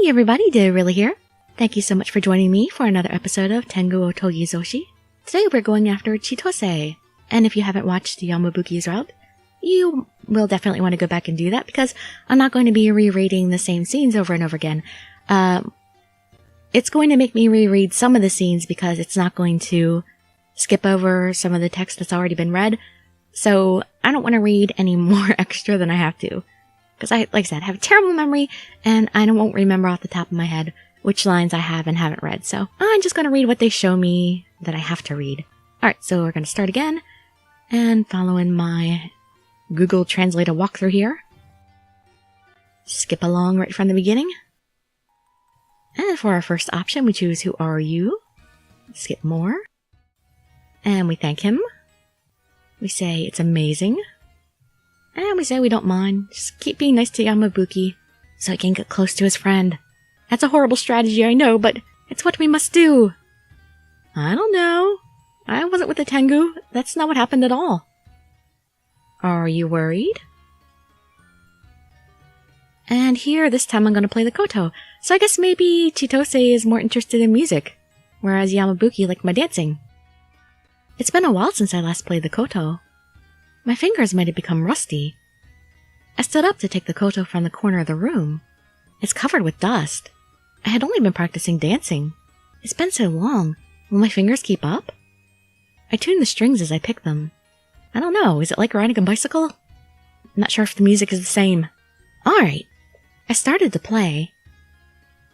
Hey everybody, Dirili here. Thank you so much for joining me for another episode of Tengu Otogi Zoushi. Today we're going after Chitose, and if you haven't watched Yamabuki's route, you will definitely want to go back and do that because I'm not going to be rereading the same scenes over and over again. It's going to make me reread some of the scenes because it's not going to skip over some of the text that's already been read, so I don't want to read any more extra than I have to. Because like I said, I have a terrible memory, and I won't remember off the top of my head which lines I have and haven't read. So I'm just going to read what they show me that I have to read. Alright, so we're going to start again, and following my Google Translator walkthrough here. Skip along right from the beginning. And for our first option, we choose Who Are You? Skip more. And we thank him. We say it's amazing. And we say we don't mind. Just keep being nice to Yamabuki so he can get close to his friend. That's a horrible strategy, I know, but it's what we must do. I don't know. I wasn't with the Tengu. That's not what happened at all. Are you worried? And here, this time I'm going to play the koto. So I guess maybe Chitose is more interested in music, whereas Yamabuki liked my dancing. It's been a while since I last played the koto. My fingers might have become rusty. I stood up to take the koto from the corner of the room. It's covered with dust. I had only been practicing dancing. It's been so long. Will my fingers keep up? I tuned the strings as I picked them. I don't know, is it like riding a bicycle? I'm not sure if the music is the same. Alright. I started to play.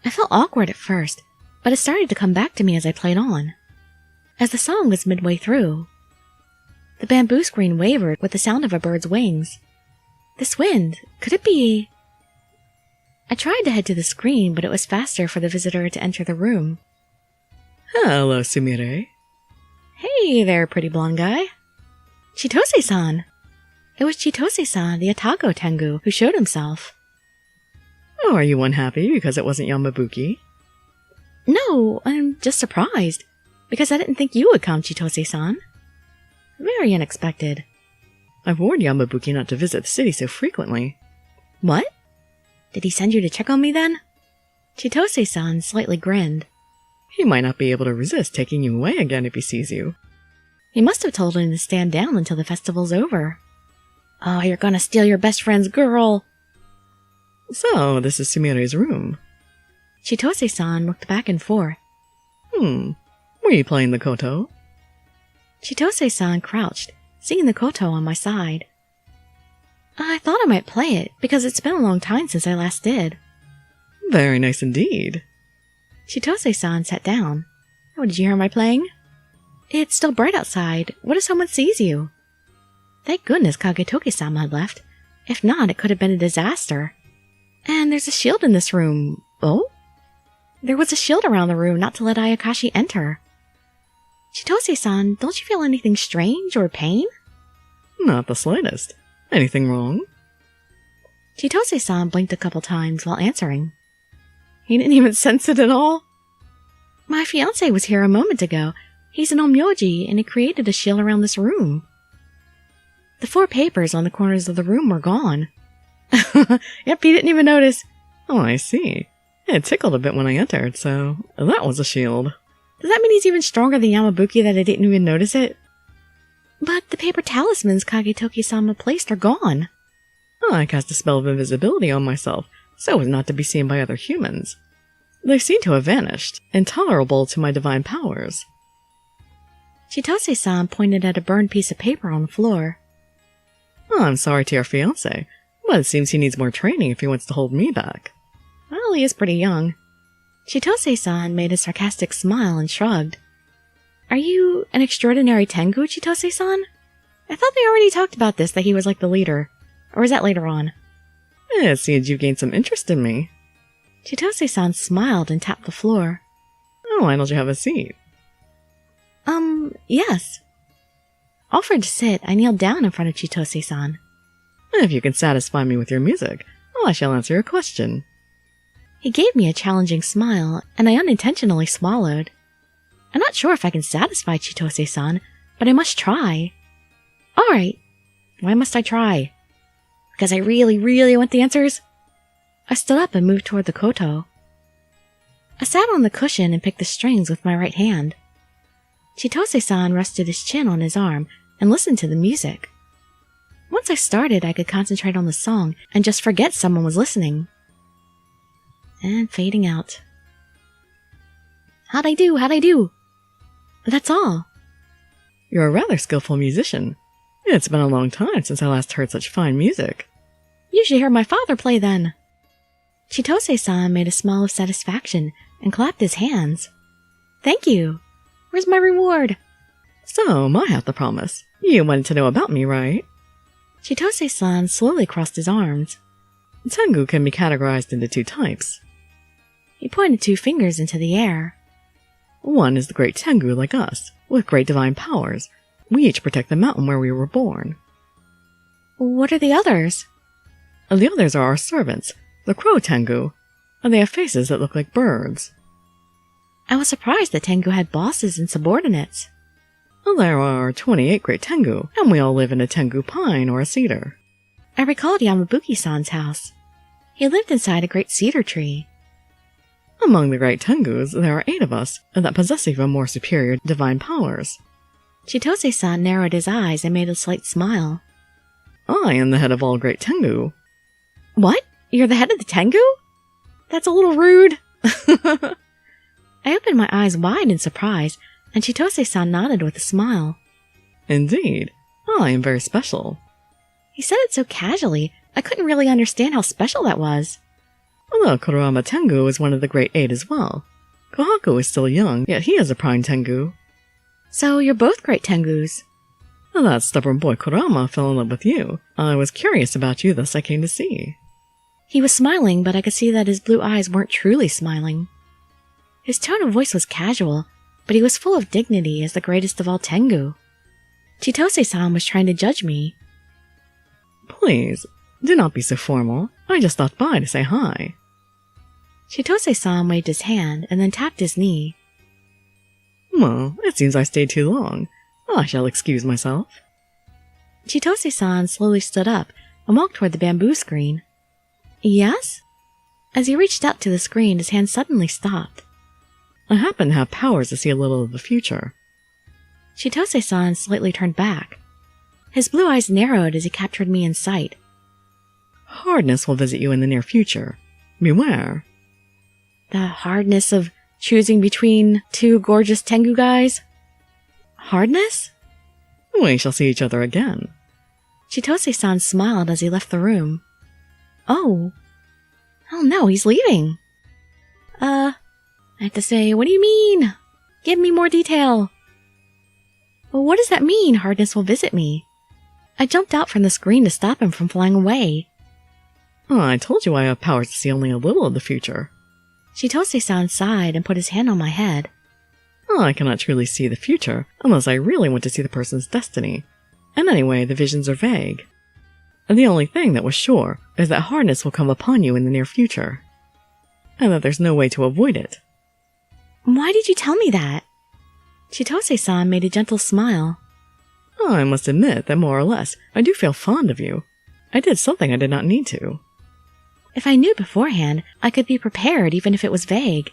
I felt awkward at first, but it started to come back to me as I played on. As the song was midway through, the bamboo screen wavered with the sound of a bird's wings. This wind, could it be? I tried to head to the screen, but it was faster for the visitor to enter the room. Hello, Sumire. Hey there, pretty blonde guy. Chitose-san. It was Chitose-san, the Otago Tengu, who showed himself. Oh, are you unhappy because it wasn't Yamabuki? No, I'm just surprised, because I didn't think you would come, Chitose-san. Very unexpected. I've warned Yamabuki not to visit the city so frequently. What? Did he send you to check on me then? Chitose-san slightly grinned. He might not be able to resist taking you away again if he sees you. He must have told him to stand down until the festival's over. Oh, you're gonna steal your best friend's girl! So, this is Sumire's room. Chitose-san looked back and forth. Were you playing the koto? Chitose-san crouched, seeing the koto on my side. I thought I might play it, because it's been a long time since I last did. Very nice indeed. Chitose-san sat down. Oh, did you hear my playing? It's still bright outside. What if someone sees you? Thank goodness Kagetoki-sama had left. If not, it could have been a disaster. And there's a shield in this room. Oh? There was a shield around the room not to let Ayakashi enter. Chitose-san, don't you feel anything strange or pain? Not the slightest. Anything wrong? Chitose-san blinked a couple times while answering. He didn't even sense it at all. My fiancé was here a moment ago. He's an onmyoji, and he created a shield around this room. The 4 papers on the corners of the room were gone. Yep, he didn't even notice. Oh, I see. It tickled a bit when I entered, so that was a shield. Does that mean he's even stronger than Yamabuki that I didn't even notice it? But the paper talismans Kagetoki-sama placed are gone. I cast a spell of invisibility on myself, so as not to be seen by other humans. They seem to have vanished, intolerable to my divine powers. Chitose-san pointed at a burned piece of paper on the floor. Oh, I'm sorry to your fiancé, but it seems he needs more training if he wants to hold me back. Well, he is pretty young. Chitose-san made a sarcastic smile and shrugged. Are you an extraordinary Tengu, Chitose-san? I thought they already talked about this, that he was like the leader. Or is that later on? It seems you've gained some interest in me. Chitose-san smiled and tapped the floor. Oh, why don't you have a seat? Yes. Offered to sit, I kneeled down in front of Chitose-san. If you can satisfy me with your music, I shall answer your question. He gave me a challenging smile, and I unintentionally swallowed. I'm not sure if I can satisfy Chitose-san, but I must try. Alright. Why must I try? Because I really, really want the answers? I stood up and moved toward the koto. I sat on the cushion and picked the strings with my right hand. Chitose-san rested his chin on his arm and listened to the music. Once I started, I could concentrate on the song and just forget someone was listening. And fading out. How'd I do? How'd I do? That's all. You're a rather skillful musician. It's been a long time since I last heard such fine music. You should hear my father play then. Chitose-san made a smile of satisfaction and clapped his hands. Thank you. Where's my reward? So, I have to promise. You wanted to know about me, right? Chitose-san slowly crossed his arms. Tengu can be categorized into 2 types. He pointed 2 fingers into the air. One is the great Tengu like us, with great divine powers. We each protect the mountain where we were born. What are the others? The others are our servants, the crow Tengu, and they have faces that look like birds. I was surprised that Tengu had bosses and subordinates. There are 28 great Tengu, and we all live in a Tengu pine or a cedar. I recalled Yamabuki-san's house. He lived inside a great cedar tree. Among the great Tengus, there are 8 of us, that possess even more superior divine powers. Chitose-san narrowed his eyes and made a slight smile. I am the head of all great Tengu. What? You're the head of the Tengu? That's a little rude. I opened my eyes wide in surprise, and Chitose-san nodded with a smile. Indeed, I am very special. He said it so casually, I couldn't really understand how special that was. Although Kurama Tengu is one of the great 8 as well. Kohaku is still young, yet he is a prime Tengu. So you're both great Tengus. That stubborn boy Kurama fell in love with you. I was curious about you, thus I came to see. He was smiling, but I could see that his blue eyes weren't truly smiling. His tone of voice was casual, but he was full of dignity as the greatest of all Tengu. Chitose-san was trying to judge me. Please, do not be so formal. I just stopped by to say hi. Chitose-san waved his hand and then tapped his knee. Well, it seems I stayed too long. I shall excuse myself. Chitose-san slowly stood up and walked toward the bamboo screen. Yes? As he reached up to the screen, his hand suddenly stopped. I happen to have powers to see a little of the future. Chitose-san slightly turned back. His blue eyes narrowed as he captured me in sight. Hardness will visit you in the near future. Beware. The hardness of choosing between 2 gorgeous Tengu guys? Hardness? We shall see each other again. Chitose-san smiled as he left the room. Oh. Oh no, he's leaving. I have to say, what do you mean? Give me more detail. Well, what does that mean, hardness will visit me? I jumped out from the screen to stop him from flying away. I told you I have powers to see only a little of the future. Chitose-san sighed and put his hand on my head. I cannot truly see the future unless I really want to see the person's destiny. And anyway, the visions are vague. And the only thing that was sure is that hardness will come upon you in the near future. And that there's no way to avoid it. Why did you tell me that? Chitose-san made a gentle smile. I must admit that more or less, I do feel fond of you. I did something I did not need to. If I knew beforehand, I could be prepared even if it was vague.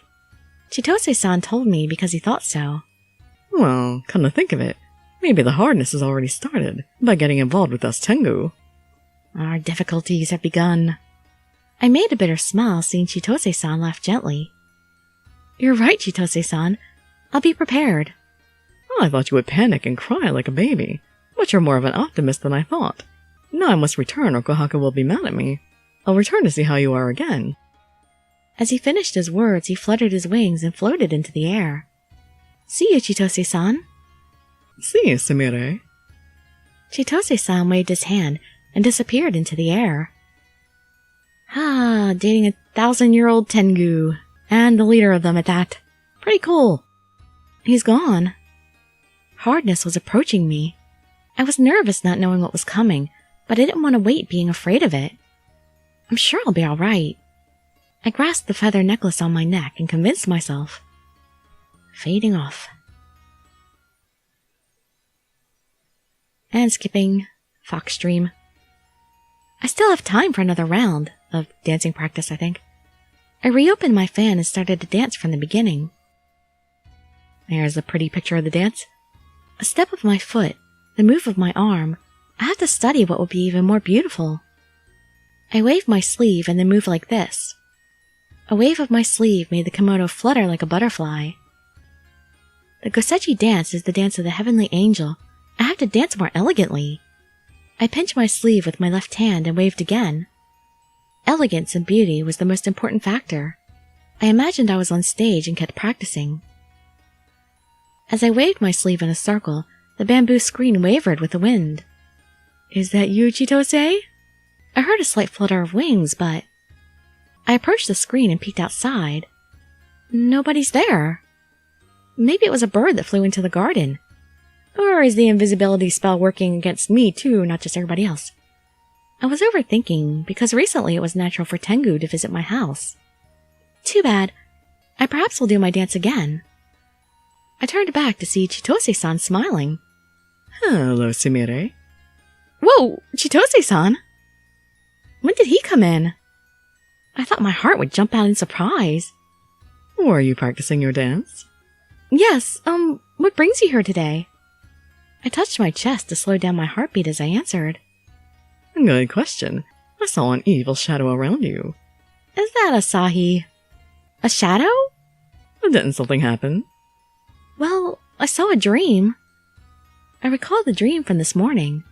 Chitose-san told me because he thought so. Well, come to think of it, maybe the hardness has already started by getting involved with us Tengu. Our difficulties have begun. I made a bitter smile seeing Chitose-san laugh gently. You're right, Chitose-san. I'll be prepared. I thought you would panic and cry like a baby, but you're more of an optimist than I thought. Now I must return or Kohaku will be mad at me. I'll return to see how you are again. As he finished his words, he fluttered his wings and floated into the air. See you, Chitose-san. See you, Sumire. Chitose-san waved his hand and disappeared into the air. Ah, dating a 1,000-year-old Tengu, and the leader of them at that. Pretty cool. He's gone. Hardness was approaching me. I was nervous not knowing what was coming, but I didn't want to wait being afraid of it. I'm sure I'll be all right. I grasped the feather necklace on my neck and convinced myself. Fading off. And skipping Fox Stream. I still have time for another round of dancing practice, I think. I reopened my fan and started to dance from the beginning. There's a pretty picture of the dance. A step of my foot, the move of my arm. I have to study what would be even more beautiful. I waved my sleeve and then moved like this. A wave of my sleeve made the kimono flutter like a butterfly. The Gosechi dance is the dance of the heavenly angel. I have to dance more elegantly. I pinched my sleeve with my left hand and waved again. Elegance and beauty was the most important factor. I imagined I was on stage and kept practicing. As I waved my sleeve in a circle, the bamboo screen wavered with the wind. Is that you, Chitose? I heard a slight flutter of wings, but... I approached the screen and peeked outside. Nobody's there. Maybe it was a bird that flew into the garden. Or is the invisibility spell working against me too, not just everybody else? I was overthinking, because recently it was natural for Tengu to visit my house. Too bad. I perhaps will do my dance again. I turned back to see Chitose-san smiling. Hello, Sumire. Whoa, Chitose-san! When did he come in? I thought my heart would jump out in surprise. Were you practicing your dance? Yes, what brings you here today? I touched my chest to slow down my heartbeat as I answered. Good question. I saw an evil shadow around you. Is that Asahi? A shadow? Didn't something happen? Well, I saw a dream. I recalled the dream from this morning.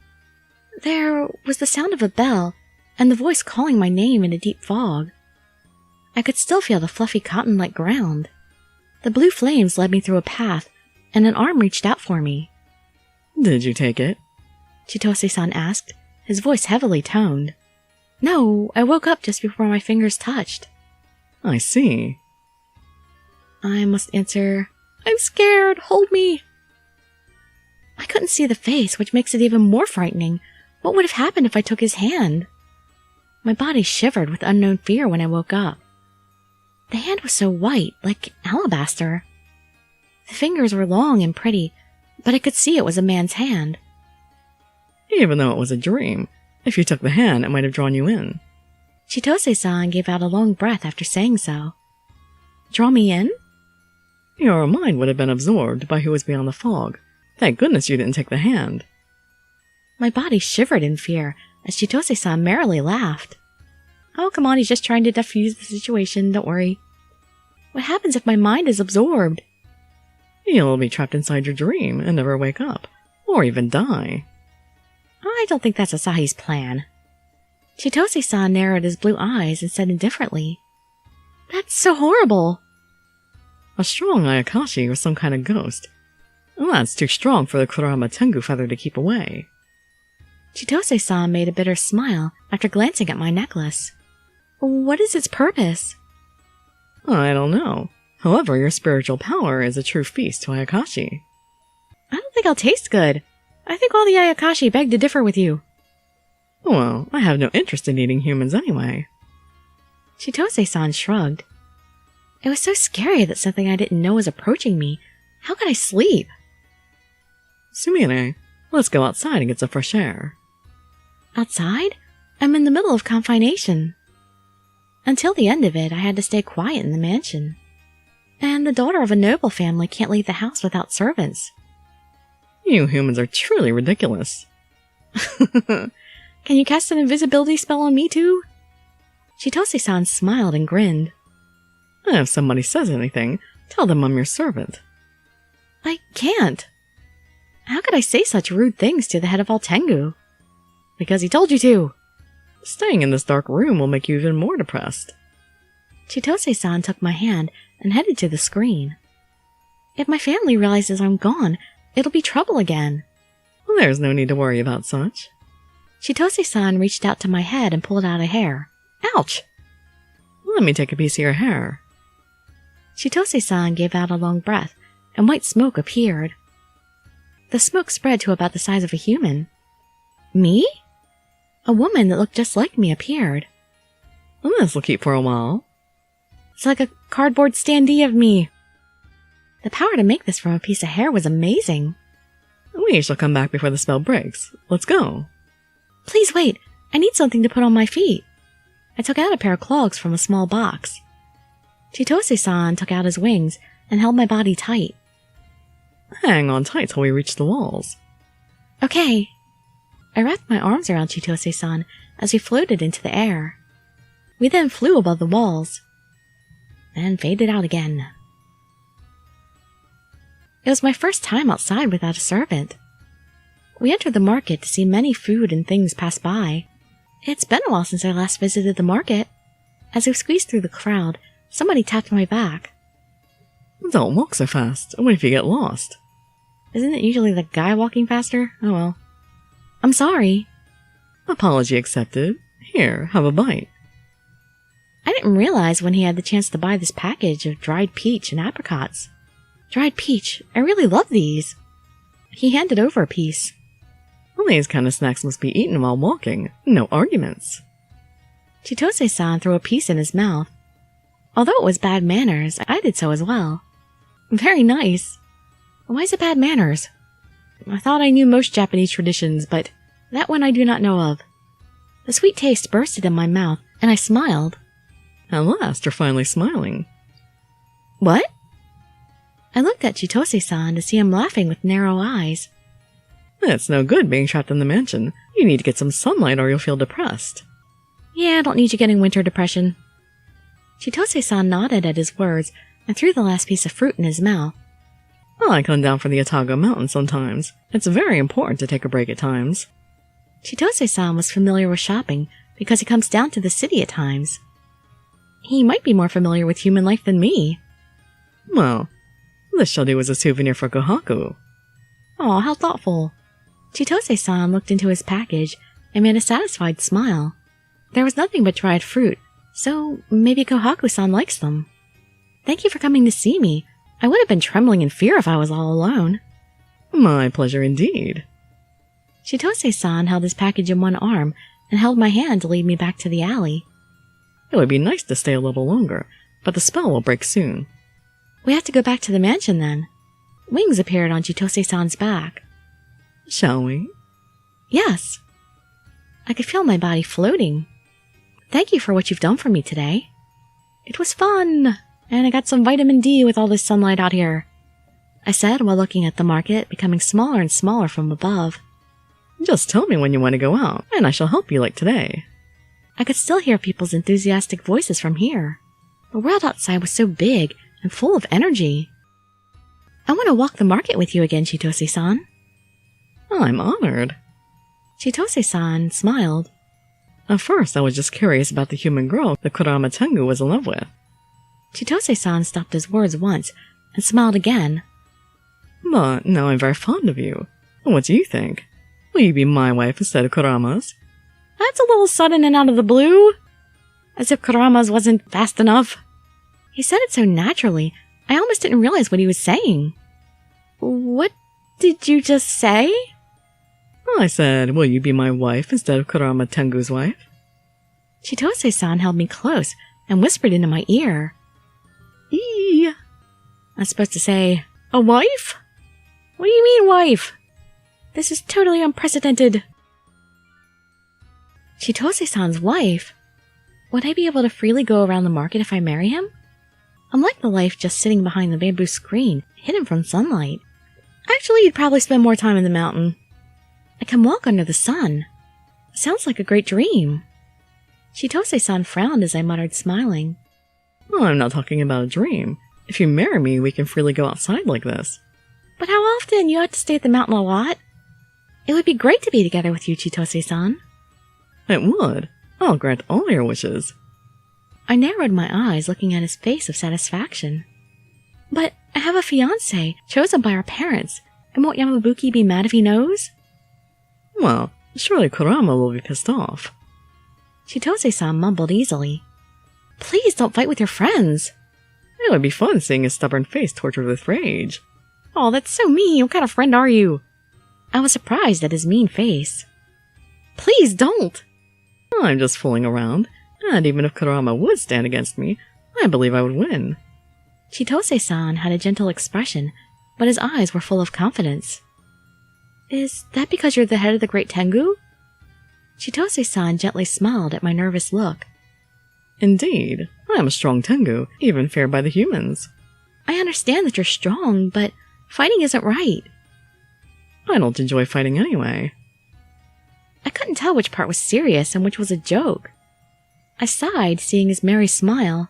There was the sound of a bell and the voice calling my name in a deep fog. I could still feel the fluffy cotton-like ground. The blue flames led me through a path, and an arm reached out for me. Did you take it? Chitose-san asked, his voice heavily toned. No, I woke up just before my fingers touched. I see. I must answer, I'm scared, hold me. I couldn't see the face, which makes it even more frightening. What would have happened if I took his hand? My body shivered with unknown fear when I woke up. The hand was so white, like alabaster. The fingers were long and pretty, but I could see it was a man's hand. Even though it was a dream, if you took the hand, it might have drawn you in. Chitose-san gave out a long breath after saying so. Draw me in? Your mind would have been absorbed by who was beyond the fog. Thank goodness you didn't take the hand. My body shivered in fear as Chitose-san merrily laughed. Oh, come on, he's just trying to defuse the situation, don't worry. What happens if my mind is absorbed? You'll be trapped inside your dream and never wake up, or even die. I don't think that's Asahi's plan. Chitose-san narrowed his blue eyes and said indifferently, That's so horrible. A strong Ayakashi or some kind of ghost. That's too strong for the Kurama Tengu feather to keep away. Chitose-san made a bitter smile after glancing at my necklace. What is its purpose? I don't know. However, your spiritual power is a true feast to Ayakashi. I don't think I'll taste good. I think all the Ayakashi beg to differ with you. Well, I have no interest in eating humans anyway. Chitose-san shrugged. It was so scary that something I didn't know was approaching me. How could I sleep? Sumire, let's go outside and get some fresh air. Outside? I'm in the middle of confination. Until the end of it, I had to stay quiet in the mansion. And the daughter of a noble family can't leave the house without servants. You humans are truly ridiculous. Can you cast an invisibility spell on me too? Chitose-san smiled and grinned. If somebody says anything, tell them I'm your servant. I can't. How could I say such rude things to the head of all Tengu? Because he told you to. Staying in this dark room will make you even more depressed. Chitose-san took my hand and headed to the screen. If my family realizes I'm gone, it'll be trouble again. Well, there's no need to worry about such. Chitose-san reached out to my head and pulled out a hair. Ouch! Let me take a piece of your hair. Chitose-san gave out a long breath, and white smoke appeared. The smoke spread to about the size of a human. Me? A woman that looked just like me appeared. Well, this will keep for a while. It's like a cardboard standee of me. The power to make this from a piece of hair was amazing. We shall come back before the spell breaks. Let's go. Please wait. I need something to put on my feet. I took out a pair of clogs from a small box. Chitose-san took out his wings and held my body tight. Hang on tight till we reach the walls. Okay. I wrapped my arms around Chitose-san as we floated into the air. We then flew above the walls, and faded out again. It was my first time outside without a servant. We entered the market to see many food and things pass by. It's been a while since I last visited the market. As we squeezed through the crowd, somebody tapped my back. Don't walk so fast. What if you get lost? Isn't it usually the guy walking faster? Oh well. I'm sorry. Apology accepted. Here, have a bite. I didn't realize when he had the chance to buy this package of dried peach and apricots. Dried peach, I really love these. He handed over a piece. Well, these kind of snacks must be eaten while walking. No arguments. Chitose-san threw a piece in his mouth. Although it was bad manners, I did so as well. Very nice. Why is it bad manners? I thought I knew most Japanese traditions, but that one I do not know of. The sweet taste bursted in my mouth, and I smiled. At last, you're finally smiling. What? I looked at Chitose-san to see him laughing with narrow eyes. It's no good being trapped in the mansion. You need to get some sunlight or you'll feel depressed. Yeah, I don't need you getting winter depression. Chitose-san nodded at his words and threw the last piece of fruit in his mouth. I come down from the Otago Mountain sometimes. It's very important to take a break at times. Chitose-san was familiar with shopping because he comes down to the city at times. He might be more familiar with human life than me. Well, this shall do as a souvenir for Kohaku. Oh, how thoughtful. Chitose-san looked into his package and made a satisfied smile. There was nothing but dried fruit, so maybe Kohaku-san likes them. Thank you for coming to see me. I would have been trembling in fear if I was all alone. My pleasure indeed. Chitose-san held his package in one arm and held my hand to lead me back to the alley. It would be nice to stay a little longer, but the spell will break soon. We have to go back to the mansion then. Wings appeared on Chitose-san's back. Shall we? Yes. I could feel my body floating. Thank you for what you've done for me today. It was fun, and I got some vitamin D with all this sunlight out here, I said while looking at the market becoming smaller and smaller from above. Just tell me when you want to go out, and I shall help you like today. I could still hear people's enthusiastic voices from here. The world outside was so big and full of energy. I want to walk the market with you again, Chitose-san. I'm honored. Chitose-san smiled. At first, I was just curious about the human girl that Kurama Tengu was in love with. Chitose-san stopped his words once and smiled again. But now I'm very fond of you. What do you think? Will you be my wife instead of Kurama's? That's a little sudden and out of the blue. As if Kurama's wasn't fast enough. He said it so naturally, I almost didn't realize what he was saying. What did you just say? I said, will you be my wife instead of Kurama Tengu's wife? Chitose-san held me close and whispered into my ear. Eee. I'm supposed to say, a wife? What do you mean, wife? This is totally unprecedented. Chitose-san's wife? Would I be able to freely go around the market if I marry him? Unlike the life just sitting behind the bamboo screen, hidden from sunlight. Actually, you'd probably spend more time in the mountain. I can walk under the sun. Sounds like a great dream. Chitose-san frowned as I muttered, smiling. I'm not talking about a dream. If you marry me, we can freely go outside like this. But how often? You have to stay at the mountain a lot. It would be great to be together with you, Chitose-san. It would. I'll grant all your wishes. I narrowed my eyes, looking at his face of satisfaction. But I have a fiancé, chosen by our parents, and won't Yamabuki be mad if he knows? Well, surely Kurama will be pissed off. Chitose-san mumbled easily. Please don't fight with your friends. It would be fun seeing his stubborn face tortured with rage. Oh, that's so mean. What kind of friend are you? I was surprised at his mean face. Please don't. I'm just fooling around, and even if Kurama would stand against me, I believe I would win. Chitose-san had a gentle expression, but his eyes were full of confidence. Is that because you're the head of the great Tengu? Chitose-san gently smiled at my nervous look. Indeed. I am a strong Tengu, even feared by the humans. I understand that you're strong, but fighting isn't right. I don't enjoy fighting anyway. I couldn't tell which part was serious and which was a joke. I sighed, seeing his merry smile.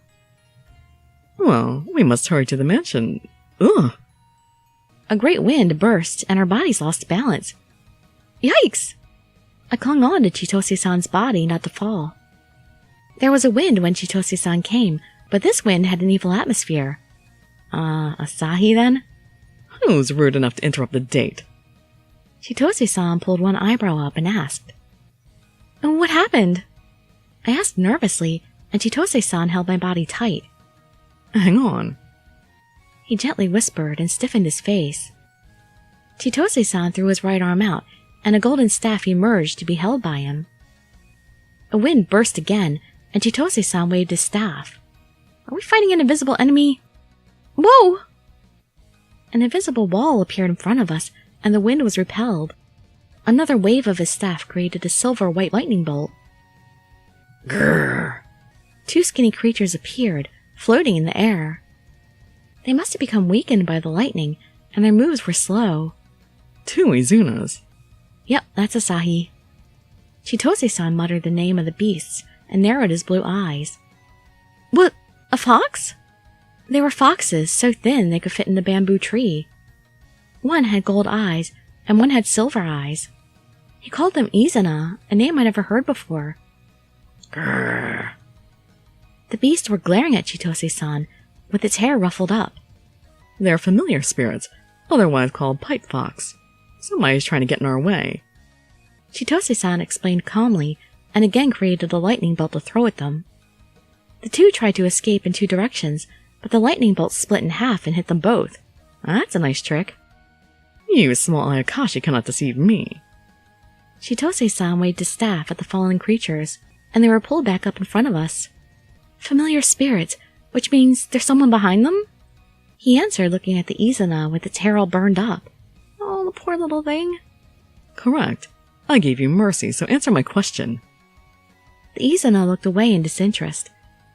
Well, we must hurry to the mansion. Ugh! A great wind burst, and our bodies lost balance. Yikes! I clung on to Chitose-san's body not to fall. There was a wind when Chitose-san came, but this wind had an evil atmosphere. Asahi then? Who's rude enough to interrupt the date? Chitose-san pulled one eyebrow up and asked. What happened? I asked nervously, and Chitose-san held my body tight. Hang on. He gently whispered and stiffened his face. Chitose-san threw his right arm out, and a golden staff emerged to be held by him. A wind burst again, and Chitose-san waved his staff. Are we fighting an invisible enemy? Whoa! An invisible wall appeared in front of us, and the wind was repelled. Another wave of his staff created a silver-white lightning bolt. Grrr! Two skinny creatures appeared, floating in the air. They must have become weakened by the lightning, and their moves were slow. 2 Izunas. Yep, that's Asahi. Chitose-san muttered the name of the beasts and narrowed his blue eyes. What? A fox? They were foxes, so thin they could fit in a bamboo tree. One had gold eyes, and one had silver eyes. He called them Izuna, a name I never heard before. Grrr! The beasts were glaring at Chitose-san, with its hair ruffled up. They are familiar spirits, otherwise called pipe fox. Somebody's trying to get in our way. Chitose-san explained calmly, and again created a lightning bolt to throw at them. The two tried to escape in 2 directions, but the lightning bolt split in half and hit them both. That's a nice trick. You small Ayakashi cannot deceive me. Chitose-san waved his staff at the fallen creatures, and they were pulled back up in front of us. Familiar spirits, which means there's someone behind them? He answered, looking at the Izuna with its hair all burned up. Oh, the poor little thing. Correct. I gave you mercy, so answer my question. The Izuna looked away in disinterest.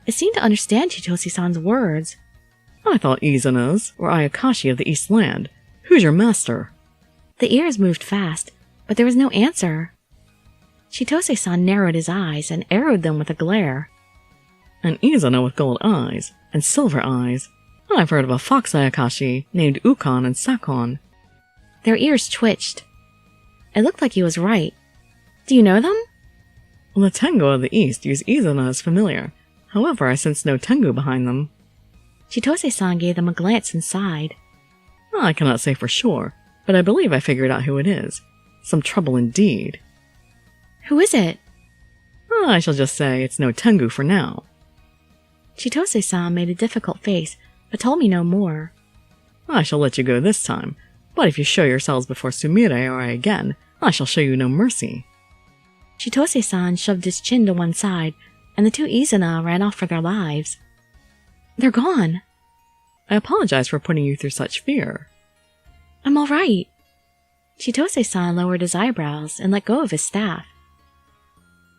It seemed to understand Chitose-san's words. I thought Izunas were Ayakashi of the East Land. Who's your master? The ears moved fast, but there was no answer. Chitose-san narrowed his eyes and arrowed them with a glare. An Izuna with gold eyes and silver eyes. I've heard of a fox Ayakashi named Ukon and Sakon. Their ears twitched. It looked like he was right. Do you know them? The Tengu of the East use Izuna as familiar. However, I sense no Tengu behind them. Chitose-san gave them a glance and sighed. I cannot say for sure, but I believe I figured out who it is. Some trouble indeed. Who is it? I shall just say it's no Tengu for now. Chitose-san made a difficult face, but told me no more. I shall let you go this time, but if you show yourselves before Sumire or I again, I shall show you no mercy. Chitose-san shoved his chin to one side, and the 2 Izuna ran off for their lives. They're gone. I apologize for putting you through such fear. I'm all right. Chitose-san lowered his eyebrows and let go of his staff.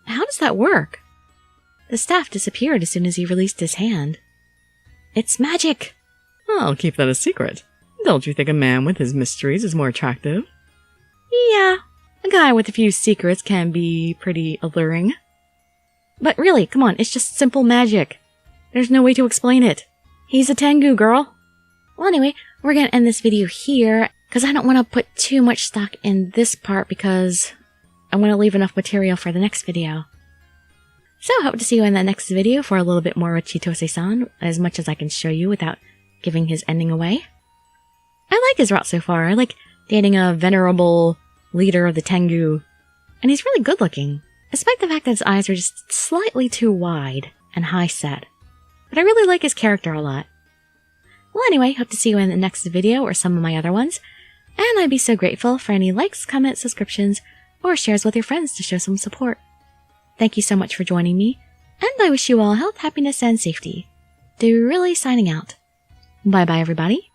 How does that work? The staff disappeared as soon as he released his hand. It's magic! I'll keep that a secret. Don't you think a man with his mysteries is more attractive? Yeah, a guy with a few secrets can be pretty alluring. But really, come on, it's just simple magic. There's no way to explain it. He's a Tengu, girl. Well, anyway, we're gonna end this video here, because I don't want to put too much stock in this part because I want to leave enough material for the next video. So, hope to see you in the next video for a little bit more with Chitose-san, as much as I can show you without giving his ending away. I like his route so far. I like dating a venerable leader of the Tengu, and he's really good looking, despite the fact that his eyes are just slightly too wide and high set. But I really like his character a lot. Well, anyway, hope to see you in the next video or some of my other ones, and I'd be so grateful for any likes, comments, subscriptions, or shares with your friends to show some support. Thank you so much for joining me, and I wish you all health, happiness, and safety. Dirili signing out. Bye-bye, everybody.